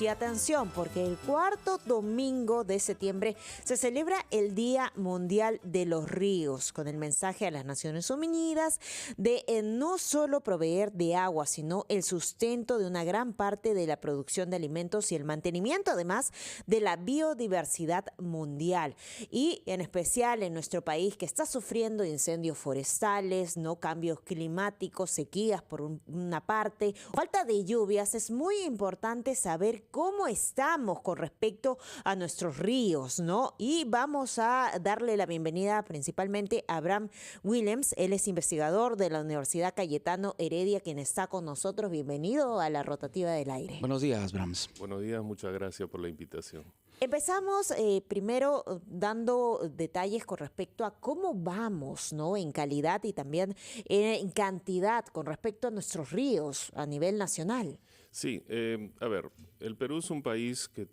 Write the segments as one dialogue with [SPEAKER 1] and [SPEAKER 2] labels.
[SPEAKER 1] Y atención, porque el cuarto domingo de septiembre se celebra el Día Mundial de los Ríos, con el mensaje a las Naciones Unidas de no solo proveer de agua, sino el sustento de una gran parte de la producción de alimentos y el mantenimiento, además, de la biodiversidad mundial. Y en especial en nuestro país, que está sufriendo incendios forestales, no cambios climáticos, sequías por una parte, falta de lluvias, es muy importante saber cómo estamos con respecto a nuestros ríos, ¿no? Y vamos a darle la bienvenida principalmente a Abraham Williams. Él es investigador de la Universidad Cayetano Heredia, quien está con nosotros. Bienvenido a la Rotativa del Aire.
[SPEAKER 2] Buenos días, Brahms.
[SPEAKER 3] Buenos días, muchas gracias por la invitación.
[SPEAKER 1] Empezamos primero dando detalles con respecto a cómo vamos, ¿no? En calidad y también en cantidad con respecto a nuestros ríos a nivel nacional.
[SPEAKER 3] Sí, a ver, el Perú es un país que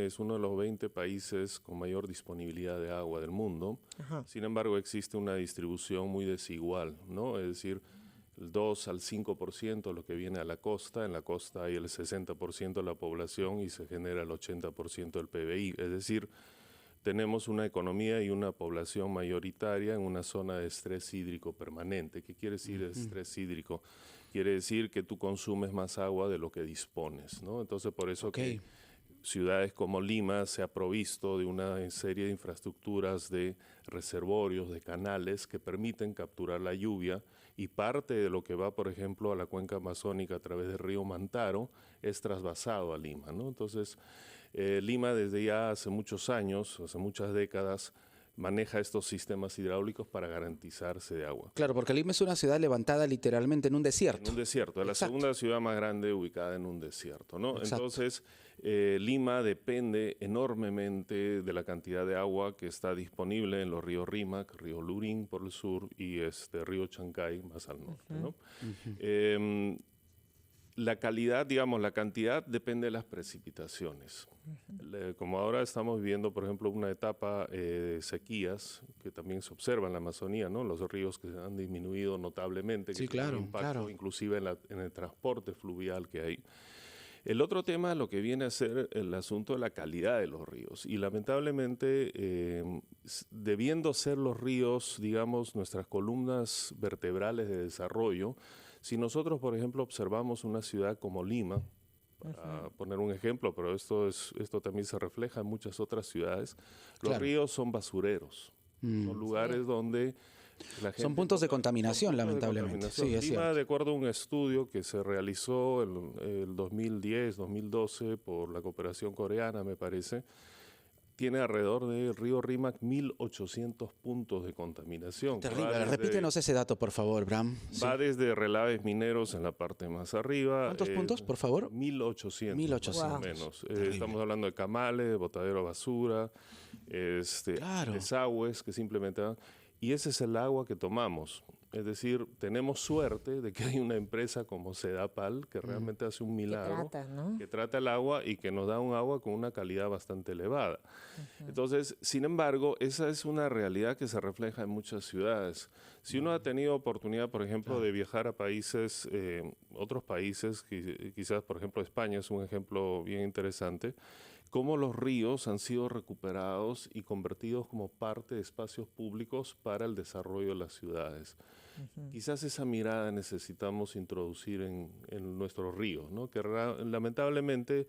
[SPEAKER 3] es uno de los 20 países con mayor disponibilidad de agua del mundo.
[SPEAKER 1] Ajá.
[SPEAKER 3] Sin embargo, existe una distribución muy desigual, ¿no? Es decir, el 2 al 5% lo que viene a la costa. En la costa hay el 60% de la población y se genera el 80% del PBI. Es decir, tenemos una economía y una población mayoritaria en una zona de estrés hídrico permanente. ¿Qué quiere decir estrés hídrico? Quiere decir que tú consumes más agua de lo que dispones, ¿no? Entonces, por eso que ciudades como Lima se ha provisto de una serie de infraestructuras de reservorios, de canales que permiten capturar la lluvia, y parte de lo que va, por ejemplo, a la cuenca amazónica a través del río Mantaro es trasvasado a Lima, ¿no? Entonces, Lima desde ya hace muchos años, hace muchas décadas, maneja estos sistemas hidráulicos para garantizarse de agua.
[SPEAKER 2] Claro, porque Lima es una ciudad levantada literalmente en un desierto.
[SPEAKER 3] En un desierto, es la segunda ciudad más grande ubicada en un desierto, ¿no? Exacto. Entonces, Lima depende enormemente de la cantidad de agua que está disponible en los ríos Rímac, río Lurín por el sur y río Chancay más al norte, ¿no? La calidad, digamos, la cantidad depende de las precipitaciones. Como ahora estamos viviendo, por ejemplo, una etapa de sequías que también se observa en la Amazonía, ¿no? Los ríos que han disminuido notablemente, que tienen un impacto inclusive en el transporte fluvial que hay. El otro tema es lo que viene a ser el asunto de la calidad de los ríos. Y lamentablemente, debiendo ser los ríos, digamos, nuestras columnas vertebrales de desarrollo, si nosotros, por ejemplo, observamos una ciudad como Lima, para poner un ejemplo, pero esto también se refleja en muchas otras ciudades, los ríos son basureros, son lugares donde la gente...
[SPEAKER 2] Son puntos de contaminación, lamentablemente. Sí, es
[SPEAKER 3] Lima,
[SPEAKER 2] cierto.
[SPEAKER 3] de acuerdo a un estudio que se realizó en el 2010, 2012, por la cooperación coreana, me parece, tiene alrededor del río Rímac 1.800 puntos de contaminación.
[SPEAKER 2] Terrible. Repítenos ese dato, por favor, Bram.
[SPEAKER 3] Va desde relaves mineros en la parte más arriba.
[SPEAKER 2] ¿Cuántos puntos, por favor?
[SPEAKER 3] 1.800.
[SPEAKER 2] 1.800.
[SPEAKER 3] Más o menos. Estamos hablando de camales, botadero de basura, desagües que simplemente van. Y ese es el agua que tomamos. Es decir, tenemos suerte de que hay una empresa como Sedapal que realmente hace un milagro, que trata el agua y que nos da un agua con una calidad bastante elevada. Entonces, sin embargo, esa es una realidad que se refleja en muchas ciudades. Si uno ha tenido oportunidad, por ejemplo, de viajar a países, otros países, quizás, por ejemplo, España es un ejemplo bien interesante, cómo los ríos han sido recuperados y convertidos como parte de espacios públicos para el desarrollo de las ciudades. Quizás esa mirada necesitamos introducir en nuestros ríos, ¿no? Que lamentablemente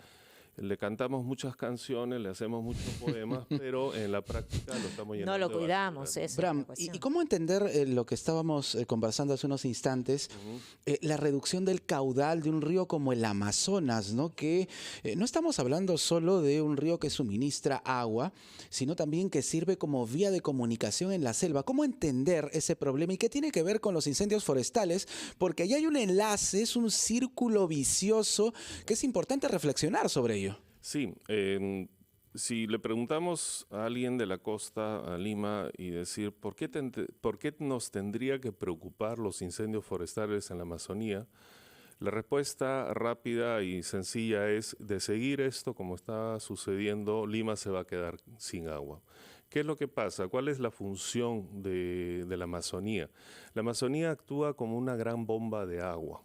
[SPEAKER 3] le cantamos muchas canciones, le hacemos muchos poemas, pero en la práctica lo estamos llenando.
[SPEAKER 1] No lo cuidamos, eso.
[SPEAKER 2] Bram, ¿y cómo entender lo que estábamos conversando hace unos instantes, la reducción del caudal de un río como el Amazonas, ¿no? Que no estamos hablando solo de un río que suministra agua, sino también que sirve como vía de comunicación en la selva. ¿Cómo entender ese problema y qué tiene que ver con los incendios forestales? Porque allá hay un enlace, es un círculo vicioso que es importante reflexionar sobre ello.
[SPEAKER 3] Sí, si le preguntamos a alguien de la costa, a Lima, y decir ¿por qué nos tendría que preocupar los incendios forestales en la Amazonía? La respuesta rápida y sencilla es: de seguir esto como está sucediendo, Lima se va a quedar sin agua. ¿Qué es lo que pasa? ¿Cuál es la función de la Amazonía? La Amazonía actúa como una gran bomba de agua.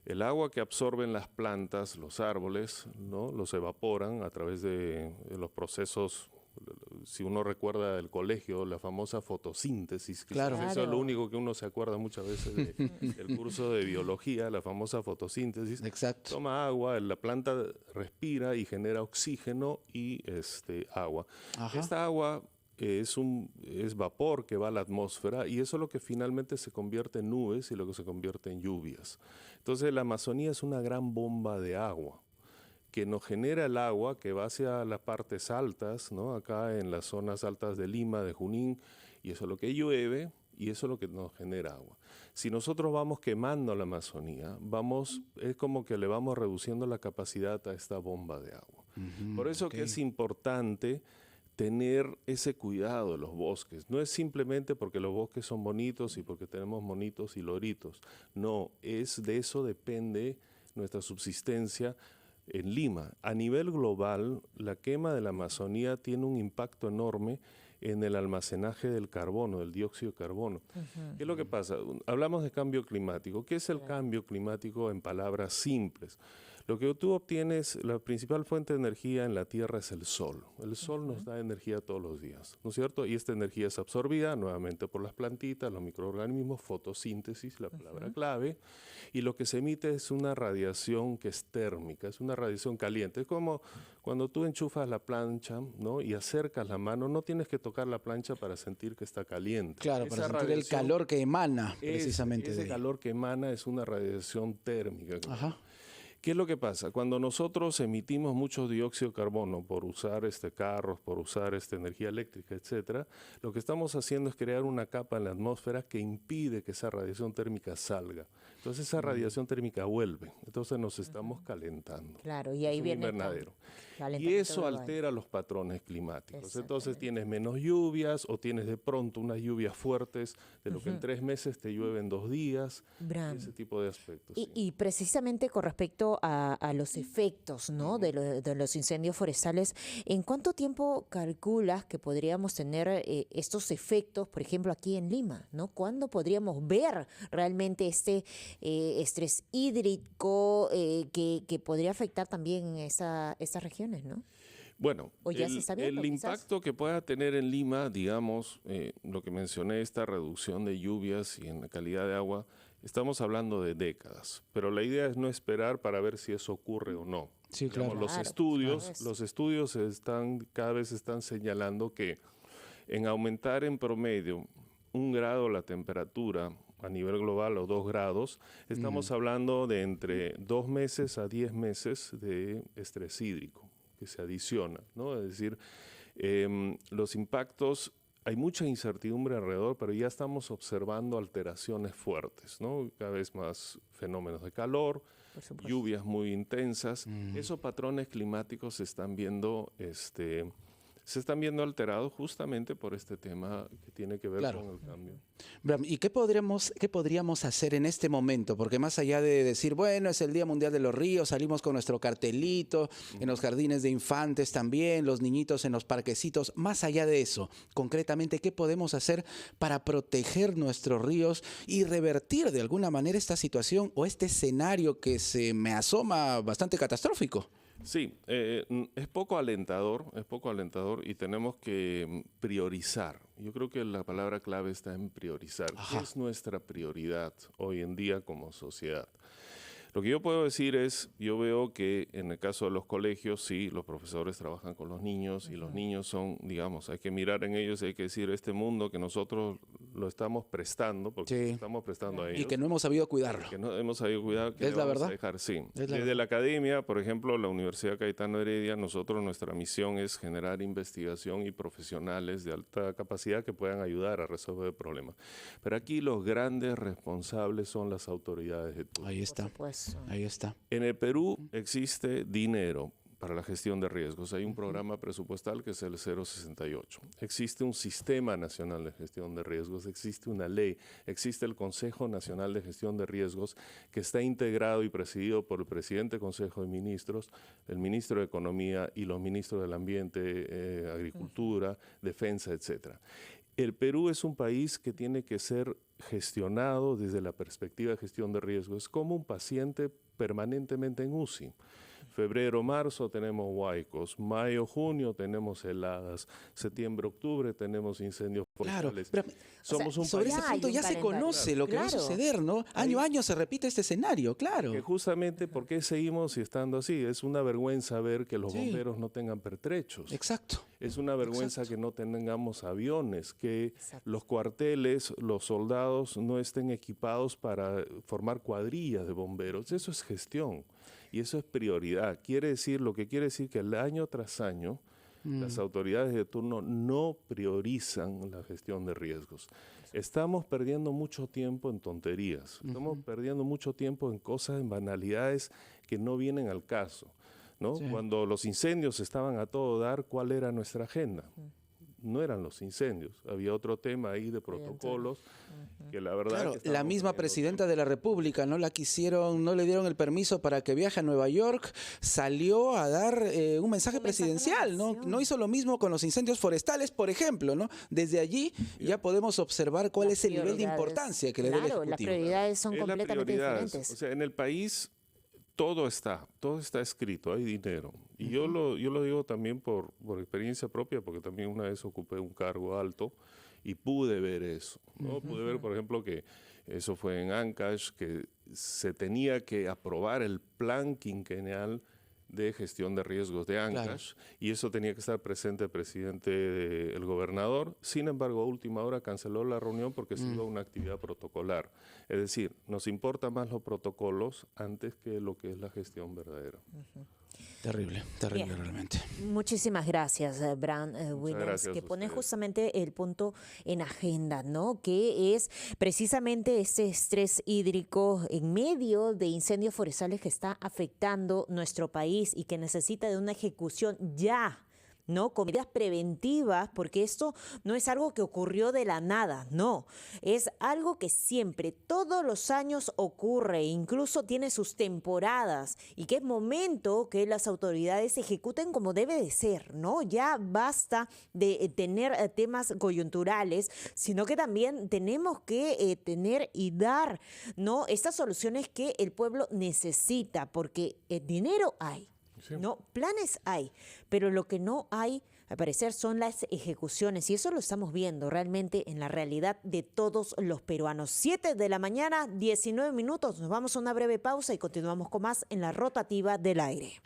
[SPEAKER 3] El agua que absorben las plantas, los árboles, ¿no? Los evaporan a través de los procesos. Si uno recuerda del colegio, la famosa fotosíntesis, que
[SPEAKER 2] Claro.
[SPEAKER 3] eso es lo único que uno se acuerda muchas veces del curso de biología, la famosa fotosíntesis.
[SPEAKER 2] Exacto.
[SPEAKER 3] Toma agua, la planta respira y genera oxígeno y agua.
[SPEAKER 2] Ajá.
[SPEAKER 3] Esta agua es vapor que va a la atmósfera y eso es lo que finalmente se convierte en nubes y lo que se convierte en lluvias. Entonces la Amazonía es una gran bomba de agua que nos genera el agua que va hacia las partes altas, ¿no? Acá en las zonas altas de Lima, de Junín, y eso es lo que llueve y eso es lo que nos genera agua. Si nosotros vamos quemando la Amazonía, es como que le vamos reduciendo la capacidad a esta bomba de agua. Por eso que es importante tener ese cuidado de los bosques. No es simplemente porque los bosques son bonitos y porque tenemos monitos y loritos. No, de eso depende nuestra subsistencia en Lima. A nivel global, la quema de la Amazonía tiene un impacto enorme en el almacenaje del carbono, del dióxido de carbono. ¿Qué es lo que pasa? Hablamos de cambio climático. ¿Qué es el cambio climático en palabras simples? Lo que tú obtienes, la principal fuente de energía en la Tierra es el sol. El sol nos da energía todos los días, ¿no es cierto? Y esta energía es absorbida nuevamente por las plantitas, los microorganismos, fotosíntesis, la palabra clave, y lo que se emite es una radiación que es térmica, es una radiación caliente. Es como cuando tú enchufas la plancha, ¿no? Y acercas la mano, no tienes que tocar la plancha para sentir que está caliente.
[SPEAKER 2] Claro, para sentir el calor que emana precisamente
[SPEAKER 3] ese calor que emana es una radiación térmica.
[SPEAKER 2] Ajá.
[SPEAKER 3] ¿Qué es lo que pasa? Cuando nosotros emitimos mucho dióxido de carbono por usar carros, por usar energía eléctrica, etcétera, lo que estamos haciendo es crear una capa en la atmósfera que impide que esa radiación térmica salga. Entonces esa radiación térmica vuelve. Entonces nos estamos calentando.
[SPEAKER 1] Claro, y ahí viene el
[SPEAKER 3] invernadero. Y
[SPEAKER 1] calentamiento
[SPEAKER 3] eso
[SPEAKER 1] global.
[SPEAKER 3] altera los patrones climáticos. Entonces
[SPEAKER 1] Exactamente.
[SPEAKER 3] tienes menos lluvias o tienes de pronto unas lluvias fuertes de lo que en 3 meses te llueve en 2 días.
[SPEAKER 1] Bram.
[SPEAKER 3] Ese tipo de aspectos.
[SPEAKER 1] Y precisamente con respecto a los efectos, ¿no? de los incendios forestales, ¿en cuánto tiempo calculas que podríamos tener estos efectos, por ejemplo, aquí en Lima, ¿no? ¿Cuándo podríamos ver realmente este estrés hídrico que podría afectar también estas regiones, ¿no?
[SPEAKER 3] Bueno,
[SPEAKER 1] O ya se está viendo,
[SPEAKER 3] el
[SPEAKER 1] quizás.
[SPEAKER 3] impacto que pueda tener en Lima, digamos, lo que mencioné, esta reducción de lluvias y en la calidad de agua, estamos hablando de décadas, pero la idea es no esperar para ver si eso ocurre o no.
[SPEAKER 2] Sí,
[SPEAKER 3] Digamos,
[SPEAKER 2] claro.
[SPEAKER 3] los estudios cada vez están señalando que en aumentar en promedio 1 grado la temperatura a nivel global o 2 grados, estamos hablando de entre 2 meses a 10 meses de estrés hídrico que se adiciona, ¿no? Es decir, los impactos, hay mucha incertidumbre alrededor, pero ya estamos observando alteraciones fuertes, ¿no? Cada vez más fenómenos de calor,
[SPEAKER 1] Por supuesto.
[SPEAKER 3] lluvias muy intensas. Esos patrones climáticos se están viendo alterados justamente por este tema que tiene que ver
[SPEAKER 2] Claro.
[SPEAKER 3] con el cambio.
[SPEAKER 2] Bram, ¿y qué podríamos hacer en este momento? Porque más allá de decir, bueno, es el Día Mundial de los Ríos, salimos con nuestro cartelito, en los jardines de infantes también, los niñitos en los parquecitos, más allá de eso, concretamente, ¿qué podemos hacer para proteger nuestros ríos y revertir de alguna manera esta situación o este escenario que se me asoma bastante catastrófico?
[SPEAKER 3] Sí, es poco alentador y tenemos que priorizar. Yo creo que la palabra clave está en priorizar. ¿Qué es nuestra prioridad hoy en día como sociedad? Lo que yo puedo decir es, yo veo que en el caso de los colegios, sí, los profesores trabajan con los niños y los niños son, digamos, hay que mirar en ellos y hay que decir, este mundo que nosotros lo estamos prestando, porque
[SPEAKER 2] Sí.
[SPEAKER 3] lo estamos prestando a ellos.
[SPEAKER 2] Y que no hemos sabido cuidarlo.
[SPEAKER 3] Que no hemos sabido cuidar, que
[SPEAKER 2] ¿Es
[SPEAKER 3] le
[SPEAKER 2] la
[SPEAKER 3] vamos
[SPEAKER 2] verdad?
[SPEAKER 3] a dejar, sí.
[SPEAKER 2] Es la
[SPEAKER 3] Desde
[SPEAKER 2] verdad.
[SPEAKER 3] la academia, por ejemplo, la Universidad Cayetano Heredia, nuestra misión es generar investigación y profesionales de alta capacidad que puedan ayudar a resolver el problema. Pero aquí los grandes responsables son las autoridades de turno.
[SPEAKER 2] Ahí está,
[SPEAKER 1] Pues,
[SPEAKER 2] ahí está.
[SPEAKER 3] En el Perú existe dinero para la gestión de riesgos. Hay un programa presupuestal que es el 068. Existe un sistema nacional de gestión de riesgos, existe una ley, existe el Consejo Nacional de Gestión de Riesgos que está integrado y presidido por el presidente del Consejo de Ministros, el ministro de Economía y los ministros del Ambiente, Agricultura, Defensa, etcétera. El Perú es un país que tiene que ser gestionado desde la perspectiva de gestión de riesgos, como un paciente permanentemente en UCI. Febrero, marzo tenemos huaicos, mayo, junio tenemos heladas, septiembre, octubre tenemos incendios
[SPEAKER 2] Claro,
[SPEAKER 3] forestales.
[SPEAKER 2] pero
[SPEAKER 3] Somos un
[SPEAKER 2] sobre
[SPEAKER 3] país
[SPEAKER 2] ese
[SPEAKER 1] Ya hay
[SPEAKER 2] punto
[SPEAKER 1] un
[SPEAKER 2] ya se
[SPEAKER 1] calendario.
[SPEAKER 2] conoce lo que va a
[SPEAKER 1] Claro.
[SPEAKER 2] suceder, ¿no? Año a año se repite este escenario, claro.
[SPEAKER 3] que justamente ¿por qué seguimos estando así? Es una vergüenza ver que los
[SPEAKER 2] Sí.
[SPEAKER 3] bomberos no tengan pertrechos.
[SPEAKER 2] Exacto.
[SPEAKER 3] Es una vergüenza
[SPEAKER 2] Exacto.
[SPEAKER 3] que no tengamos aviones, que
[SPEAKER 1] Exacto.
[SPEAKER 3] los cuarteles, los soldados no estén equipados para formar cuadrillas de bomberos. Eso es gestión y eso es prioridad. Lo que quiere decir que el año tras año las autoridades de turno no priorizan la gestión de riesgos. Estamos perdiendo mucho tiempo en tonterías, estamos perdiendo mucho tiempo en cosas, en banalidades que no vienen al caso, ¿no?
[SPEAKER 2] Sí.
[SPEAKER 3] Cuando los incendios estaban a todo dar, ¿cuál era nuestra agenda? No eran los incendios, había otro tema ahí de protocolos que la verdad
[SPEAKER 2] Claro,
[SPEAKER 3] que
[SPEAKER 2] la
[SPEAKER 3] estábamos
[SPEAKER 2] misma
[SPEAKER 3] poniendo-
[SPEAKER 2] presidenta de la República no le dieron el permiso para que viaje a Nueva York, salió a dar un mensaje
[SPEAKER 1] Un mensaje a la
[SPEAKER 2] presidencial, ¿no?
[SPEAKER 1] nación.
[SPEAKER 2] No hizo lo mismo con los incendios forestales, por ejemplo, ¿no? Desde allí ya podemos observar cuál
[SPEAKER 1] Las
[SPEAKER 2] es el nivel de
[SPEAKER 1] prioridades.
[SPEAKER 2] importancia que le da el
[SPEAKER 1] Claro, las
[SPEAKER 2] Ejecutivo.
[SPEAKER 1] prioridades son
[SPEAKER 3] Es la
[SPEAKER 1] completamente
[SPEAKER 3] prioridad.
[SPEAKER 1] diferentes.
[SPEAKER 3] O sea, en el país todo está escrito, hay dinero. Y yo lo digo también por experiencia propia, porque también una vez ocupé un cargo alto y pude ver eso, ¿no? Pude ver, por ejemplo, que eso fue en Ancash, que se tenía que aprobar el plan quinquenal de gestión de riesgos de Ancash, y eso tenía que estar presente el presidente, el gobernador. Sin embargo, a última hora canceló la reunión porque se iba a una actividad protocolar. Es decir, nos importan más los protocolos antes que lo que es la gestión verdadera.
[SPEAKER 2] Terrible, terrible
[SPEAKER 1] Bien.
[SPEAKER 2] realmente.
[SPEAKER 1] Muchísimas gracias, Bran Williams,
[SPEAKER 3] gracias
[SPEAKER 1] que
[SPEAKER 3] a
[SPEAKER 1] pone
[SPEAKER 3] ustedes.
[SPEAKER 1] justamente el punto en agenda, ¿no? Que es precisamente este estrés hídrico en medio de incendios forestales que está afectando nuestro país y que necesita de una ejecución ya, ¿no? Con medidas preventivas, porque esto no es algo que ocurrió de la nada, no. Es algo que siempre, todos los años ocurre, incluso tiene sus temporadas, y que es momento que las autoridades ejecuten como debe de ser, ¿no? Ya basta de tener temas coyunturales, sino que también tenemos que tener y dar, ¿no? Estas soluciones que el pueblo necesita, porque el dinero hay.
[SPEAKER 3] Sí.
[SPEAKER 1] No, planes hay, pero lo que no hay, al parecer, son las ejecuciones. Y eso lo estamos viendo realmente en la realidad de todos los peruanos. 7 de la mañana, 19 minutos. Nos vamos a una breve pausa y continuamos con más en la rotativa del aire.